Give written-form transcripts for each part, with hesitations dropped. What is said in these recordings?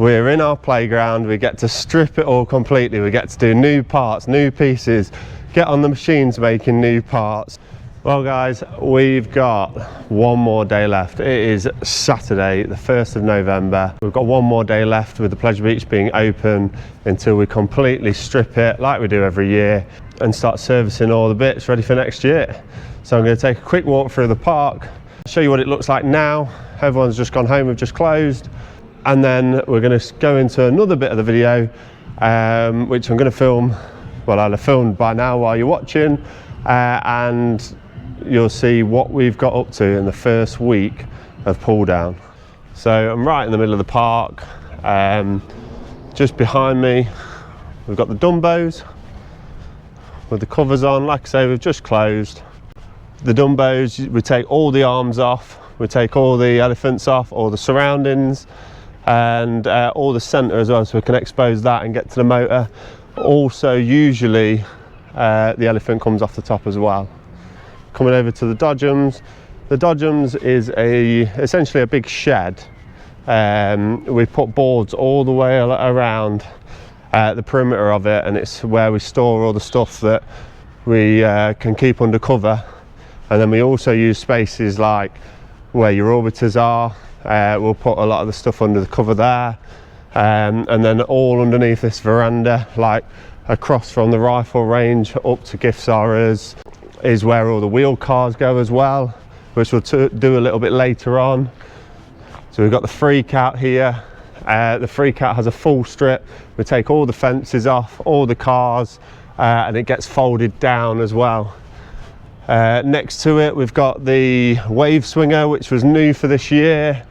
we're in our playground, we get to strip it all completely, we get to do new parts, new pieces, get on the machines making new parts. Well guys, we've got one more day left. It is Saturday, the 1st of November. We've got one more day left with the Pleasure Beach being open until we completely strip it like we do every year and start servicing all the bits ready for next year. So I'm going to take a quick walk through the park, show you what it looks like now. Everyone's just gone home, we've just closed. And then we're going to go into another bit of the video, which I'm going to film, well, I'll have filmed by now while you're watching, and you'll see what we've got up to in the first week of pull down. So I'm right in the middle of the park. Just behind me we've got the Dumbos with the covers on. Like I say, we've just closed. The Dumbos, we take all the arms off, we take all the elephants off, all the surroundings, and all the centre as well, so we can expose that and get to the motor. Also usually the elephant comes off the top as well. Coming over to the Dodgems. The Dodgems is essentially a big shed. We put boards all the way around the perimeter of it, and it's where we store all the stuff that we can keep under cover. And then we also use spaces like where your orbiters are. We'll put a lot of the stuff under the cover there, and then all underneath this veranda, like across from the rifle range up to gift Sarah's, is where all the wheel cars go as well, which we'll do a little bit later on. So we've got the Freak Out here. The Freak Out has a full strip. We take all the fences off, all the cars, and it gets folded down as well. Next to it we've got the Wave Swinger, which was new for this year.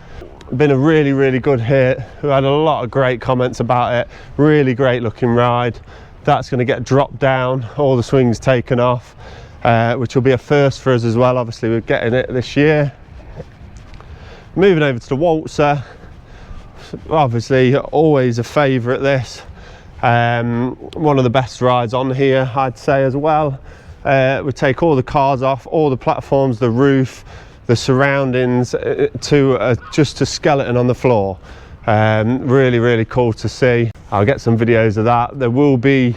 Been a really good hit. We had a lot of great comments about it. Really great looking ride. That's going to get dropped down, all the swings taken off, which will be a first for us as well. Obviously we're getting it this year. Moving over to the Waltzer, obviously always a favourite this. One of the best rides on here, I'd say as well. We take all the cars off, all the platforms, the roof, the surroundings, to just a skeleton on the floor. Really cool to see. I'll get some videos of that. There will be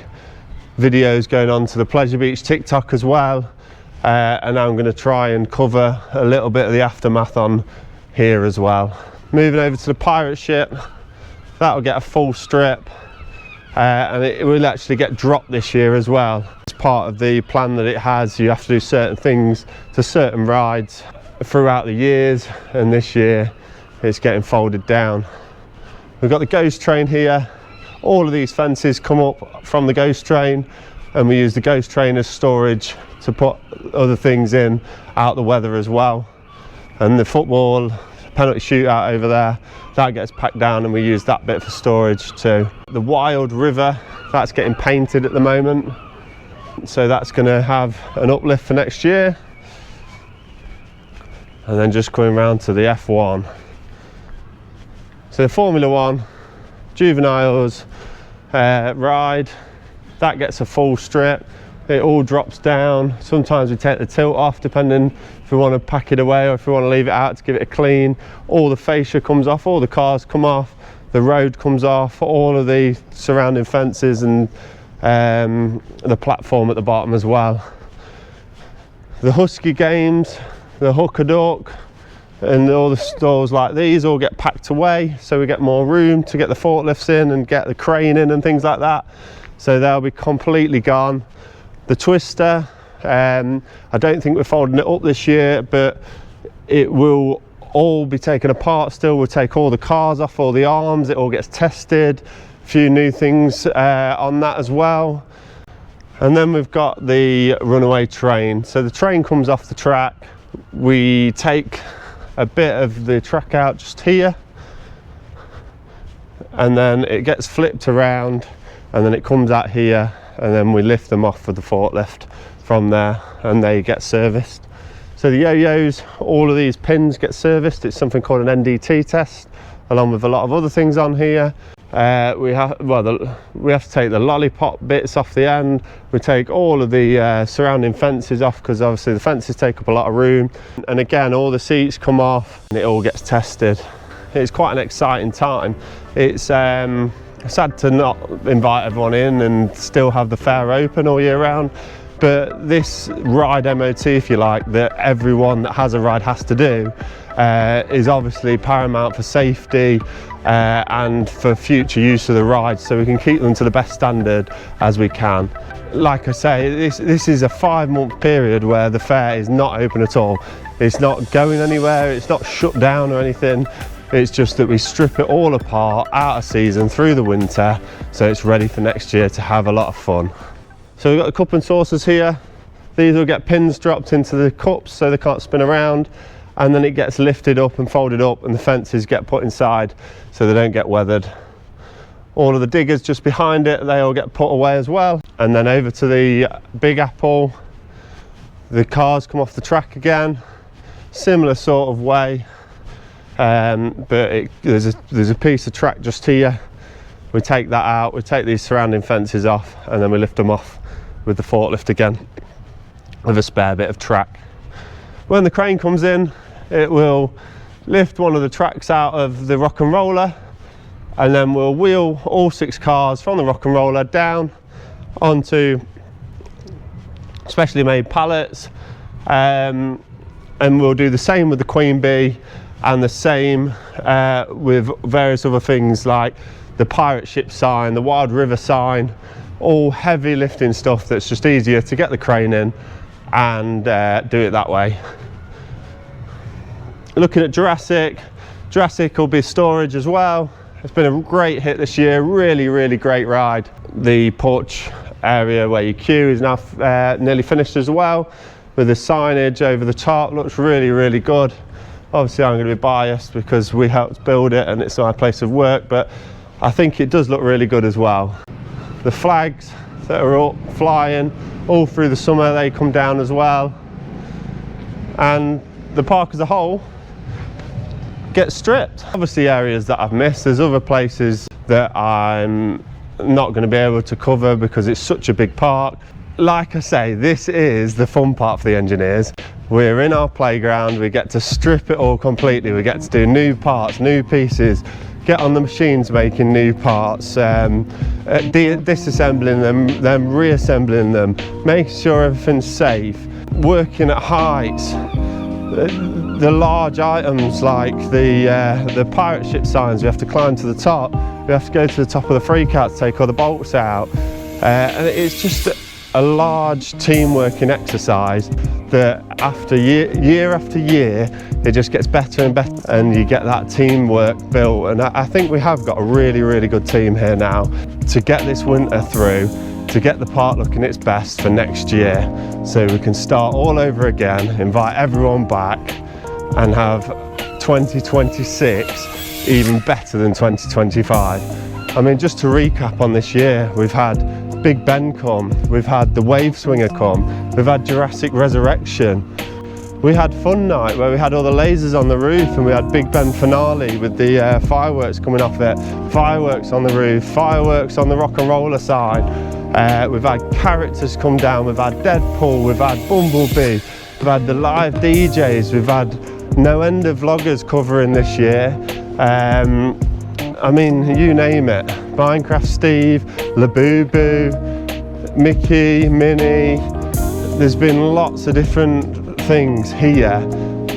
videos going on to the Pleasure Beach TikTok as well, and I'm going to try and cover a little bit of the aftermath on here as well. Moving over to the pirate ship, that will get a full strip, and it will actually get dropped this year as well. It's part of the plan that it has. You have to do certain things to certain rides throughout the years, and this year it's getting folded down. We've got the Ghost Train here. All of these fences come up from the Ghost Train, and we use the Ghost Train as storage to put other things in out the weather as well. And the football penalty shootout over there, that gets packed down, and we use that bit for storage too. The Wild River, that's getting painted at the moment, so that's going to have an uplift for next year. And then just coming around to the F1. So the Formula One Juveniles ride, that gets a full strip. It all drops down. Sometimes we take the tilt off depending if we want to pack it away or if we want to leave it out to give it a clean. All the fascia comes off, all the cars come off, the road comes off, all of the surrounding fences, and the platform at the bottom as well. The Husky Games, the Hooker Duck, and all the stores like these all get packed away, so we get more room to get the forklifts in and get the crane in and things like that. So they'll be completely gone. The Twister, I don't think we're folding it up this year, but it will all be taken apart still. We'll take all the cars off, all the arms, it all gets tested. A few new things on that as well. And then we've got the Runaway Train. So the train comes off the track. We take a bit of the track out just here, and then it gets flipped around, and then it comes out here, and then we lift them off with the forklift from there, and they get serviced. So the yo-yos, all of these pins get serviced. It's something called an NDT test, along with a lot of other things on here. We have to take the lollipop bits off the end. We take all of the surrounding fences off, because obviously the fences take up a lot of room. And again, all the seats come off and it all gets tested. It's quite an exciting time. It's sad to not invite everyone in and still have the fair open all year round, but this ride MOT, if you like, that everyone that has a ride has to do, is obviously paramount for safety and for future use of the ride, so we can keep them to the best standard as we can. Like I say, this is a 5-month period where the fair is not open at all. It's not going anywhere, it's not shut down or anything. It's just that we strip it all apart out of season through the winter, so it's ready for next year to have a lot of fun. So we've got the cup and saucers here. These will get pins dropped into the cups so they can't spin around, and then it gets lifted up and folded up and the fences get put inside so they don't get weathered. All of the diggers just behind it, they all get put away as well. And then over to the Big Apple, the cars come off the track again, similar sort of way. But there's a piece of track just here. We take that out, we take these surrounding fences off, and then we lift them off with the forklift again with a spare bit of track. When the crane comes in, it will lift one of the tracks out of the rock and roller, and then we'll wheel all 6 cars from the rock and roller down onto specially made pallets, and we'll do the same with the Queen Bee, and the same with various other things like the pirate ship sign, the Wild River sign, all heavy lifting stuff that's just easier to get the crane in and do it that way. Looking at Jurassic will be storage as well. It's been a great hit this year, really great ride. The porch area where you queue is now nearly finished as well, with the signage over the top. Looks really good. Obviously I'm going to be biased because we helped build it and it's my place of work, but I think it does look really good as well. The flags that are up flying all through the summer, they come down as well. And the park as a whole gets stripped. Obviously areas that I've missed, there's other places that I'm not going to be able to cover because it's such a big park. Like I say, this is the fun part for the engineers. We're in our playground, we get to strip it all completely, we get to do new parts, new pieces, get on the machines making new parts, disassembling them, then reassembling them, making sure everything's safe, working at heights. The large items like the pirate ship signs, we have to climb to the top, we have to go to the top of the freakout to take all the bolts out, and it's just a large team working exercise that after year after year it just gets better and better, and you get that teamwork built. And I think we have got a really good team here now to get this winter through, to get the park looking its best for next year, so we can start all over again, invite everyone back and have 2026 even better than 2025. I mean, just to recap on this year, we've had Big Ben come, we've had the Wave Swinger come, we've had Jurassic Resurrection, we had Fun Night where we had all the lasers on the roof, and we had Big Ben finale with the fireworks coming off it, fireworks on the roof, fireworks on the rock and roller side. We've had characters come down, we've had Deadpool, we've had Bumblebee, we've had the live DJs, we've had no end of vloggers covering this year. I mean, you name it. Minecraft Steve, Labubu, Mickey, Minnie. There's been lots of different things here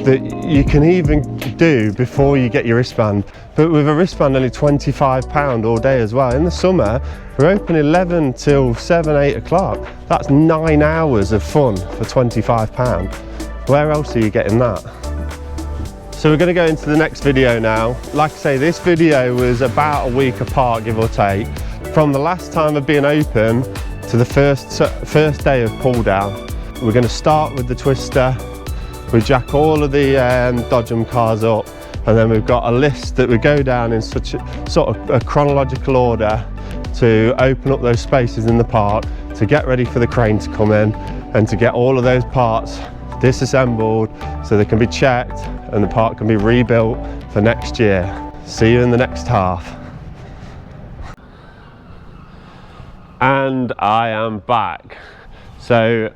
that you can even do before you get your wristband. But with a wristband only £25 all day as well. In the summer, we're open 11 till 7, 8 o'clock. That's 9 hours of fun for £25. Where else are you getting that? So we're going to go into the next video now. Like I say, this video was about a week apart, give or take, from the last time of being open to the first day of pull down. We're going to start with the Twister. We jack all of the Dodgem cars up, and then we've got a list that we go down in such a sort of a chronological order to open up those spaces in the park, to get ready for the crane to come in and to get all of those parts disassembled so they can be checked and the park can be rebuilt for next year. See you in the next half. And I am back. So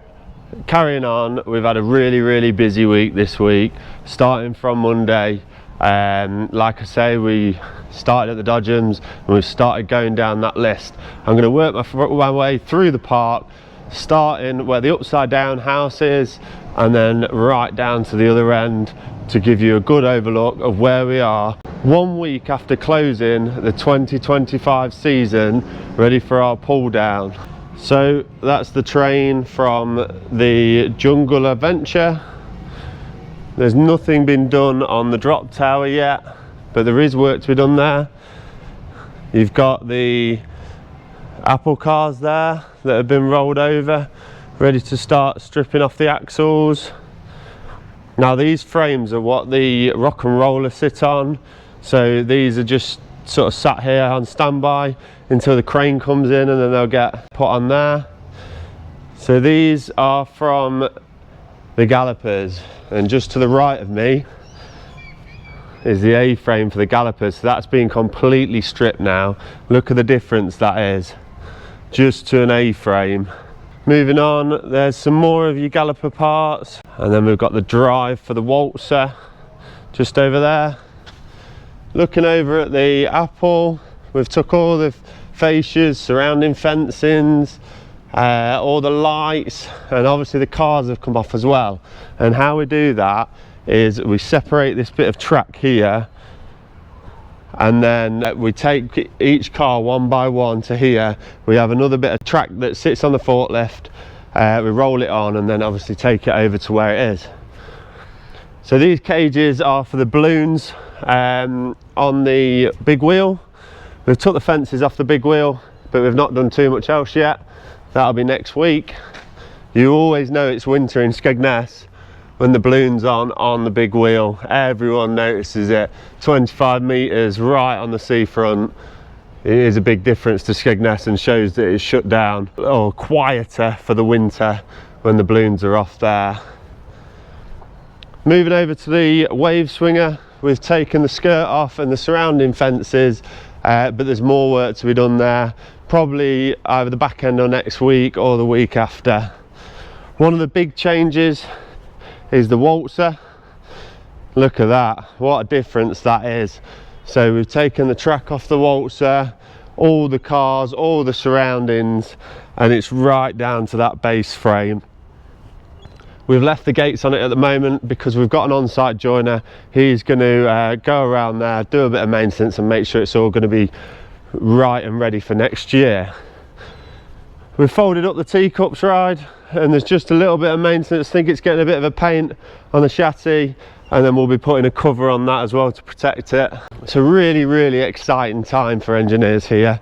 carrying on, we've had a really busy week this week, starting from Monday. Like I say, we started at the Dodgems and we've started going down that list. I'm going to work my way through the park, starting where the upside down house is and then right down to the other end to give you a good overlook of where we are 1 week after closing the 2025 season, ready for our pull down. So that's the train from the Jungle Adventure. There's nothing been done on the drop tower yet, but there is work to be done there. You've got the Apple cars there that have been rolled over, ready to start stripping off the axles. Now these frames are what the rock and roller sit on, so these are just sort of sat here on standby until the crane comes in and then they'll get put on there. So these are from the gallopers, and just to the right of me is the A-frame for the gallopers. So that's been completely stripped now. Look at the difference that is, just to an A-frame. Moving on, there's some more of your galloper parts, and then we've got the drive for the waltzer just over there. Looking over at the Apple, we've took all the fascias, surrounding fencings, all the lights, and obviously the cars have come off as well. And how we do that is we separate this bit of track here, and then we take each car one by one to here. We have another bit of track that sits on the forklift, we roll it on and then obviously take it over to where it is. So these cages are for the balloons on the big wheel. We've took the fences off the big wheel, but we've not done too much else yet. That'll be next week. You always know it's winter in Skegness when the balloon's on the big wheel. Everyone notices it. 25 metres right on the seafront. It is a big difference to Skegness and shows that it's shut down or quieter for the winter when the balloons are off there. Moving over to the wave swinger, we've taken the skirt off and the surrounding fences, but there's more work to be done there. Probably either the back end of next week or the week after. One of the big changes is the waltzer. Look at that, what a difference that is. So we've taken the track off the waltzer, all the cars, all the surroundings, and it's right down to that base frame. We've left the gates on it at the moment because we've got an on-site joiner. He's going to go around there, do a bit of maintenance and make sure it's all going to be right and ready for next year. We've folded up the teacups ride and there's just a little bit of maintenance. I think it's getting a bit of a paint on the chassis, and then we'll be putting a cover on that as well to protect it. It's a really exciting time for engineers here.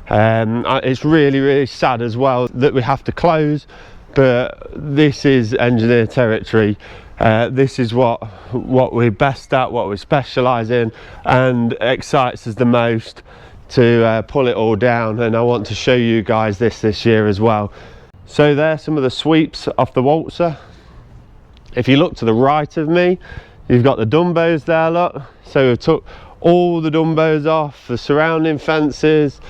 It's really sad as well that we have to close, but this is engineer territory. This is what we're best at, what we specialise in, and excites us the most to pull it all down. And I want to show you guys this year as well. So there's some of the sweeps off the waltzer. If you look to the right of me, you've got the Dumbos there, look. So we've took all the Dumbos off, the surrounding fences,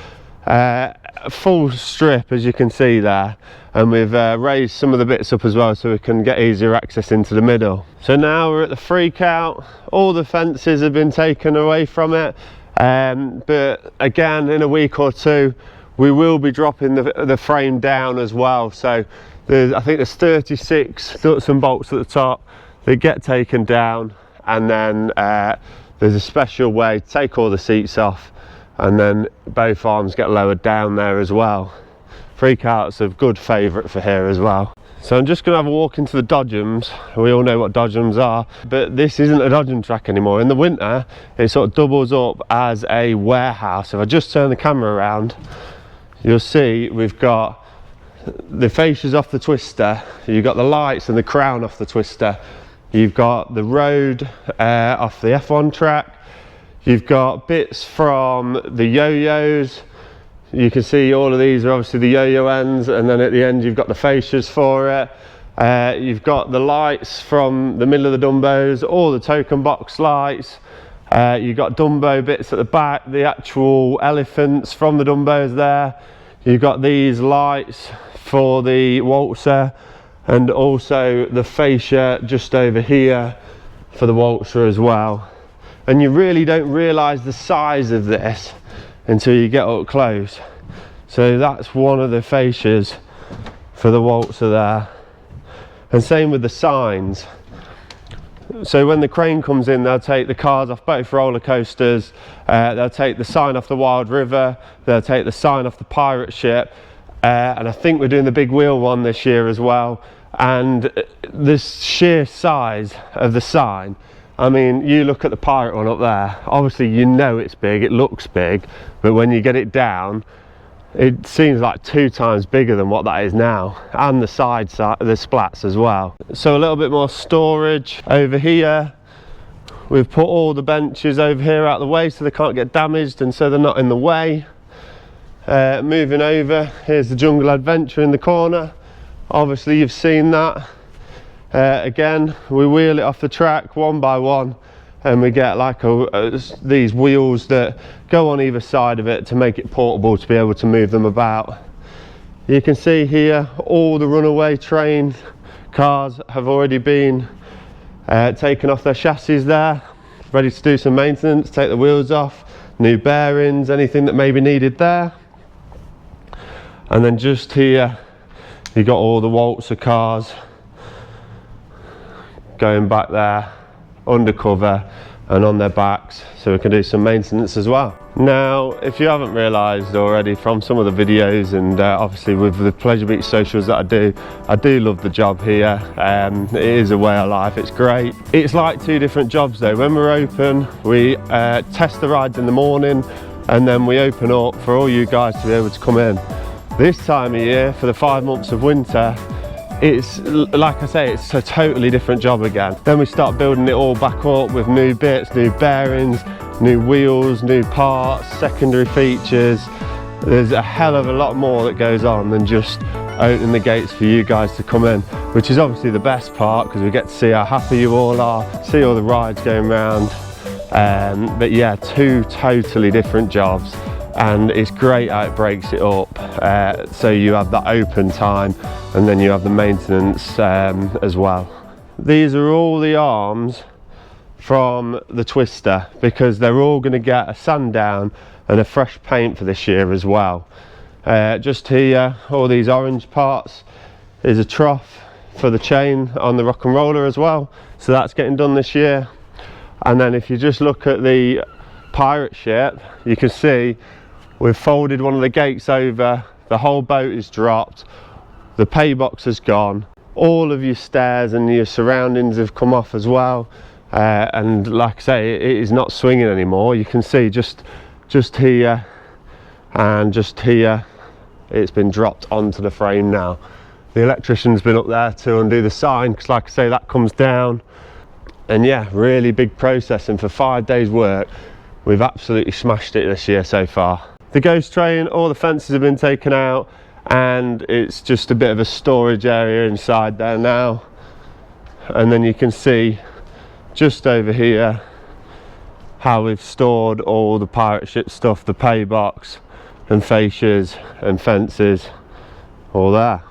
full strip as you can see there, and we've raised some of the bits up as well so we can get easier access into the middle. So now we're at the freak out. All the fences have been taken away from it, but again in a week or two we will be dropping the frame down as well. So I think there's 36 nuts and bolts at the top that get taken down, and then there's a special way to take all the seats off, and then both arms get lowered down there as well. Freak out's a good favourite for here as well. So I'm just going to have a walk into the Dodgems. We all know what Dodgems are, but this isn't a Dodgem track anymore. In the winter it sort of doubles up as a warehouse. If I just turn the camera around, you'll see we've got the fascias off the twister, you've got the lights and the crown off the twister, you've got the road off the F1 track, you've got bits from the yo-yos. You can see all of these are obviously the yo-yo ends, and then at the end you've got the fascias for it. You've got the lights from the middle of the Dumbos, all the token box lights. You've got Dumbo bits at the back, the actual elephants from the Dumbos there. You've got these lights for the waltzer, and also the fascia just over here for the waltzer as well. and you really don't realise the size of this until you get up close. So that's one of the fascias for the waltzer there, and same with the signs. So when the crane comes in, they'll take the cars off both roller coasters, they'll take the sign off the Wild River, they'll take the sign off the pirate ship, and I think we're doing the big wheel one this year as well. And the sheer size of the sign, I mean, you look at the pirate one up there, obviously you know it's big, it looks big, but when you get it down, it seems like 2 times bigger than what that is now, and the side the splats as well. So a little bit more storage over here. We've put all the benches over here out of the way so they can't get damaged, and so they're not in the way. Moving over, here's the Jungle Adventure in the corner. Obviously you've seen that. Again, we wheel it off the track one by one, and we get like these wheels that go on either side of it to make it portable to be able to move them about. You can see here all the runaway train cars have already been taken off their chassis there, ready to do some maintenance, take the wheels off, new bearings, anything that may be needed there. And then just here you got all the waltzer cars going back there undercover and on their backs, so we can do some maintenance as well. Now, if you haven't realised already from some of the videos, and obviously with the Pleasure Beach socials that I do love the job here. It is a way of life, it's great. It's like 2 different jobs though. When we're open, we test the rides in the morning, and then we open up for all you guys to be able to come in. This time of year, for the 5 months of winter, it's like I say, it's a totally different job again. Then we start building it all back up with new bits, new bearings, new wheels, new parts, secondary features. There's a hell of a lot more that goes on than just opening the gates for you guys to come in, which is obviously the best part, because we get to see how happy you all are, see all the rides going around. But yeah, 2 totally different jobs, and it's great how it breaks it up. So you have that open time, and then you have the maintenance as well. These are all the arms from the Twister, because they're all going to get a sand down and a fresh paint for this year as well. Just here, all these orange parts is a trough for the chain on the rock and roller as well, so that's getting done this year. And then if you just look at the pirate ship, you can see we've folded one of the gates over, the whole boat is dropped, the pay box has gone, all of your stairs and your surroundings have come off as well, and like I say, it is not swinging anymore. You can see just here and just here, it's been dropped onto the frame now. The electrician's been up there to undo the sign, because like I say, that comes down. And yeah, really big process, and for 5 days work, we've absolutely smashed it this year so far. The ghost train, all the fences have been taken out, and it's just a bit of a storage area inside there now. And then you can see just over here how we've stored all the pirate ship stuff, the pay box and fascias and fences, all there.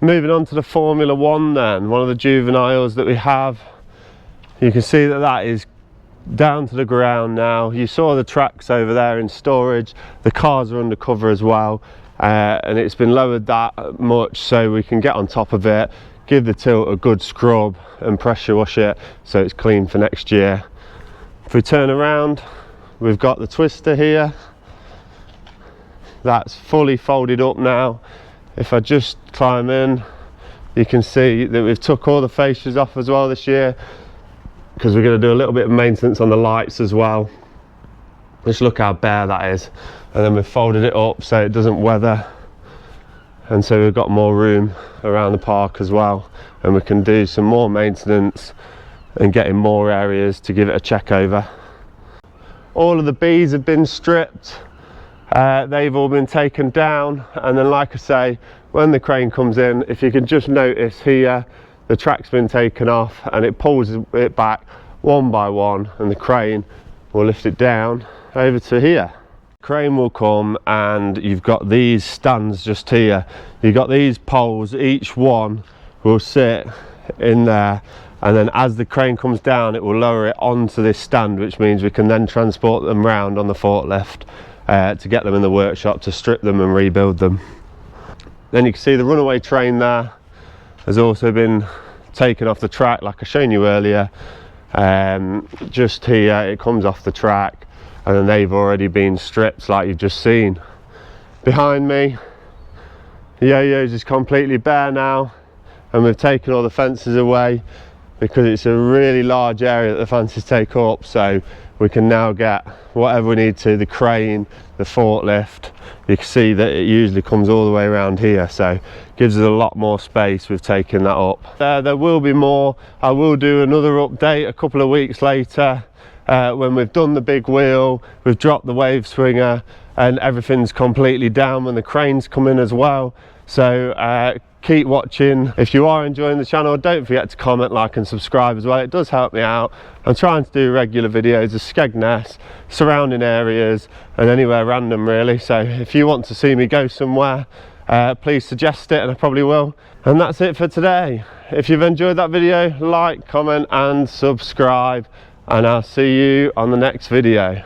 Moving on to the Formula One then, one of the juveniles that we have. You can see that that is down to the ground now. You saw the tracks over there in storage, the cars are undercover as well, and it's been lowered that much so we can get on top of it, give the tilt a good scrub and pressure wash it so it's clean for next year. If we turn around, we've got the Twister here, that's fully folded up now. If I just climb in, you can see that we've took all the fascias off as well this year, because we're going to do a little bit of maintenance on the lights as well. Just look how bare that is. And then we've folded it up so it doesn't weather, and so we've got more room around the park as well, and we can do some more maintenance and get in more areas to give it a check over. All of the bees have been stripped, they've all been taken down, and then like I say, when the crane comes in, if you can just notice here, the track's been taken off and it pulls it back one by one, and the crane will lift it down over to here. Crane will come, and you've got these stands just here. You've got these poles, each one will sit in there, and then as the crane comes down it will lower it onto this stand, which means we can then transport them round on the forklift to get them in the workshop to strip them and rebuild them. Then you can see the runaway train there has also been taken off the track, like I shown you earlier. Just here it comes off the track, and then they've already been stripped like you've just seen. Behind me, the yo-yos is completely bare now, and we've taken all the fences away because it's a really large area that the fences take up, so we can now get whatever we need to, the crane, the forklift. You can see that it usually comes all the way around here, so gives us a lot more space. We've taken that up. There will be more. I will do another update a couple of weeks later when we've done the big wheel, we've dropped the wave swinger, and everything's completely down when the cranes come in as well. So keep watching. If you are enjoying the channel, don't forget to comment, like and subscribe as well. It does help me out. I'm trying to do regular videos of Skegness, surrounding areas, and anywhere random really. So if you want to see me go somewhere, please suggest it and I probably will. And that's it for today. If you've enjoyed that video, like, comment and subscribe, and I'll see you on the next video.